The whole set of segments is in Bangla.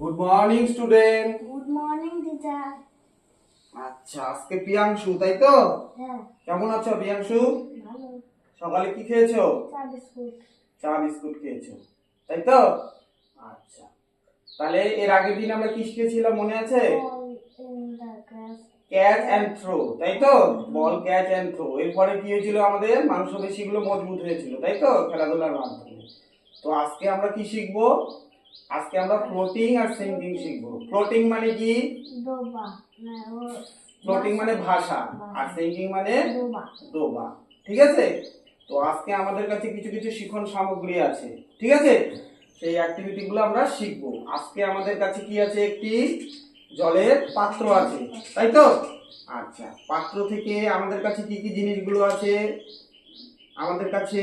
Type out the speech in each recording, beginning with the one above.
Good morning student. Good morning teacher. আচ্ছা, আজকে প্রিয়াংশু, তাই তো? হ্যাঁ। কেমন আছো প্রিয়াংশু? ভালো। সকালে কি খেয়েছো? চা বিস্কুট। চা বিস্কুট খেয়েছো, তাই তো? আচ্ছা, তাহলে এর আগের দিন আমরা কি শিখেছিলাম মনে আছে? ক্যাচ অ্যান্ড থ্রো, তাই তো? Ball catch and throw. এরপরে কি হয়েছিল, আমাদের মাংসপেশিগুলো মজবুত হয়েছিল, তাই তো, খেলাধুলার মাধ্যমে। তো আজকে আমরা কি শিখবো? আজকে আমরা ফ্লোটিং আর সিঙ্কিং শিখবো। ফ্লোটিং মানে কি? ডোবা। ফ্লোটিং মানে ভাষা, আর সিঙ্কিং মানে ডোবা। ঠিক আছে? তো আজকে আমাদের কাছে কিছু কিছু শিখন সামগ্রী আছে, ঠিক আছে? সেই অ্যাক্টিভিটি গুলো আমরা শিখবো। আজকে আমাদের কাছে কি আছে? একটি জলের পাত্র আছে, তাই তো? আচ্ছা, পাত্র থেকে আমাদের কাছে কি কি জিনিসগুলো আছে? আমাদের কাছে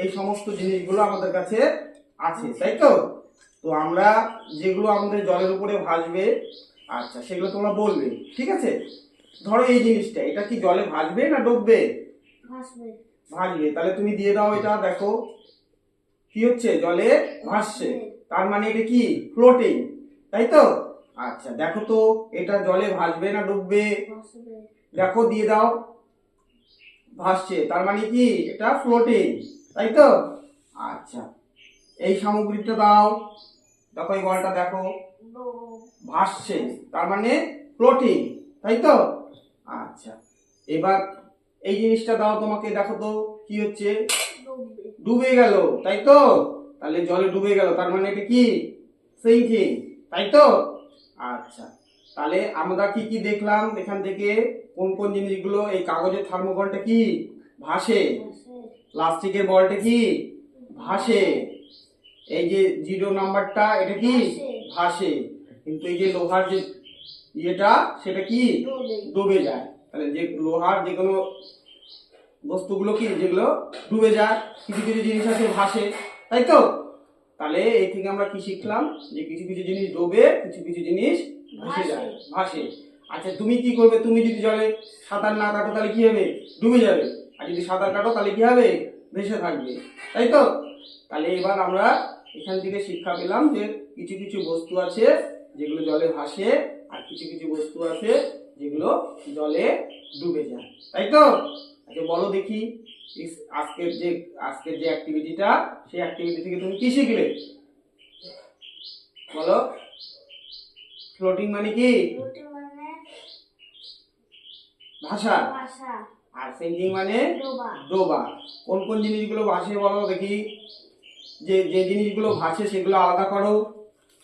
এই সমস্ত জিনিসগুলো আমাদের কাছে আছে, তাই তো? তো আমরা যেগুলো আমাদের জলের উপরে ভাসবে, আচ্ছা, সেগুলো তোমরা বলবে, ঠিক আছে? ধরো এই জিনিসটা, এটা কি জলে ভাসবে না ডুববে? ভাসবে। ভাসবে। তাহলে তুমি দিয়ে দাও, এটা দেখো কি হচ্ছে, জলে ভাসছে। তার মানে এটা কি? ফ্লোটিং, তাই তো? আচ্ছা, দেখো তো এটা জলে ভাসবে না ডুববে? ভাসবে। দেখো, দিয়ে দাও, ভাসছে। তার মানে কি? এটা ফ্লোটিং, তাই তো? আচ্ছা, এই সামগ্রীটা দাও, দেখো এই বলটা দেখো ভাসছে, তার মানে ফ্লোটিং, তাই তো? আচ্ছা, এবার এই জিনিসটা দাও তোমাকে, দেখো তো কি হচ্ছে? ডুবে গেল, তাই তো? তাহলে জলে ডুবে গেল, তার মানে এটা কি? সিঙ্কিং, তাই তো? আচ্ছা, তাহলে আমরা কি কি দেখলাম এখান থেকে? কোন কোন জিনিসগুলো? এই কাগজের থার্মোকলটা কি? ভাসে। প্লাস্টিকের বলটা কি? ভাসে। এই যে 0 নাম্বারটা, এটা কি? ভাসে। কিন্তু এই যে লোহার যে ইয়েটা, সেটা কি? ডুবে যায়। তাহলে যে লোহার যে কোনো বস্তুগুলো কি, যেগুলো ডুবে যায়, কিছু কিছু জিনিস আছে ভাসে, তাই তো? তাহলে এই থেকে আমরা কি শিখলাম? যে কিছু কিছু জিনিস ডুবে, কিছু কিছু জিনিস ভেসে যায়, ভাসে। আচ্ছা, তুমি কি করবে? তুমি যদি জলে সাঁতার না কাটো তাহলে কি হবে? ডুবে যাবে। আর যদি সাঁতার কাটো তাহলে কি হবে? ভেসে থাকবে, তাই তো? তাহলে এবার আমরা এখান থেকে শিক্ষা পেলাম যে কিছু কিছু বস্তু আছে যেগুলো জলে ভাসে, আর কিছু কিছু বস্তু আছে যেগুলো জলে ডুবে যায়, তাই তো? আচ্ছা, বলো দেখি, আজকের যে অ্যাক্টিভিটিটা, সেই অ্যাক্টিভিটি থেকে তুমি কি শিখলে? বলো। ফ্লোটিং মানে কি? ভাষা। আর সিঙ্কিং মানে ডোবা। কোন কোন জিনিসগুলো ভাসে বলো দেখি? যে যে জিনিসগুলো ভাসে সেগুলো আলাদা করো,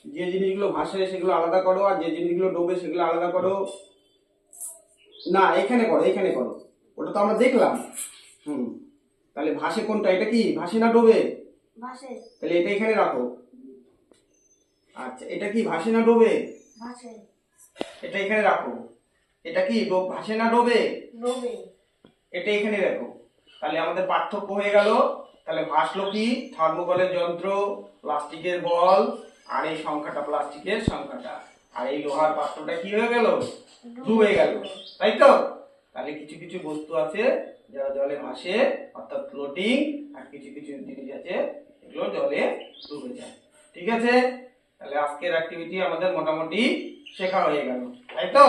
যে জিনিসগুলো ভাসে সেগুলো আলাদা করো, আর যে জিনিসগুলো ডোবে সেগুলো আলাদা করো। না, এখানে করো, এখানে করো, ওটা তো আমরা দেখলাম। তাহলে ভাসে কোনটা? এটা কি ভাসে না ডোবে? ভাসে। তাহলে এটা এখানে রাখো। আচ্ছা, এটা কি ভাসে না ডোবে? ভাসে। এটা এখানে রাখো। এটা কি ভাসে না ডোবে? ডোবে। এটা এখানে রাখো। তাহলে আমাদের পার্থক্য হয়ে গেল। তাহলে ভাসলো কি? থার্মোকলের যন্ত্র, প্লাস্টিকের বল, আর এই সংখ্যাটা প্লাস্টিকের সংখ্যাটা, আর এই লোহার পাত্রটা কি হয়ে গেল? ডুবে গেল, তাই তো? তাহলে কিছু কিছু বস্তু আছে যারা জলে ভাসে, অর্থাৎ ফ্লোটিং, আর কিছু কিছু জিনিস আছে এগুলো জলে ডুবে যায়, ঠিক আছে? তাহলে আজকের অ্যাক্টিভিটি আমাদের মোটামুটি শেখা হয়ে গেল, তাই তো?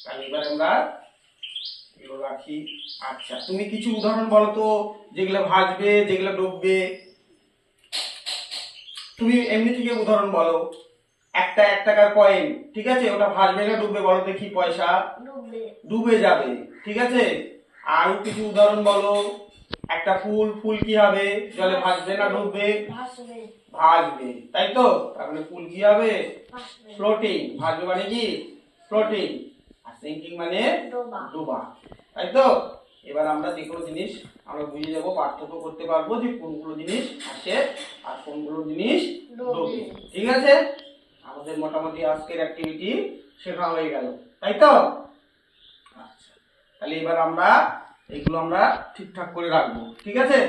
তাহলে এবার আমরা এগুলো রাখি। আচ্ছা, তুমি কিছু উদাহরণ বলো তো, যেগুলো ভাসবে, যেগুলো ডুববে। তুমি এমনি থেকে উদাহরণ বলো। একটা 1 টাকার কয়েন, ঠিক আছে, ওটা ভাসবে না ডুববে? বলো দেখি। পয়সা ডুবে যাবে, ঠিক আছে? আর কিছু উদাহরণ বলো। একটা ফুল, ফুল কি হবে? জলে ভাসবে না ডুববে? ভাসবে, তাই তো? তার মানে ফুল কি হবে? ফ্লোটিং। ভাসবে মানে কি? ফ্লোটিং। আর সিঙ্কিং মানে ডোবা, তাই তো? এবার আমরা যে কোনো জিনিস আমরা বুঝে যাব, পার্থক্য করতে পারবো যে কোনগুলো জিনিস আসে আর কোনগুলো জিনিস ডোবে, ঠিক আছে? আমাদের মোটামুটি আজকের অ্যাক্টিভিটি শেখা হয়ে গেল, তাই তো? আচ্ছা, তাহলে এবার আমরা এগুলো আমরা ঠিকঠাক করে রাখবো, ঠিক আছে?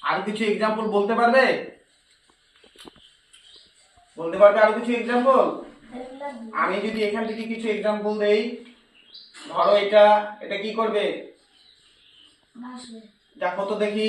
আর কিছু এক্সাম্পল বলতে পারবে? বলতে পারবে আরো কিছু এক্সাম্পল? আমি যদি এখান থেকে কিছু এক্সাম্পল দেই, ধরো এটা, এটা কি করবে? দেখো তো দেখি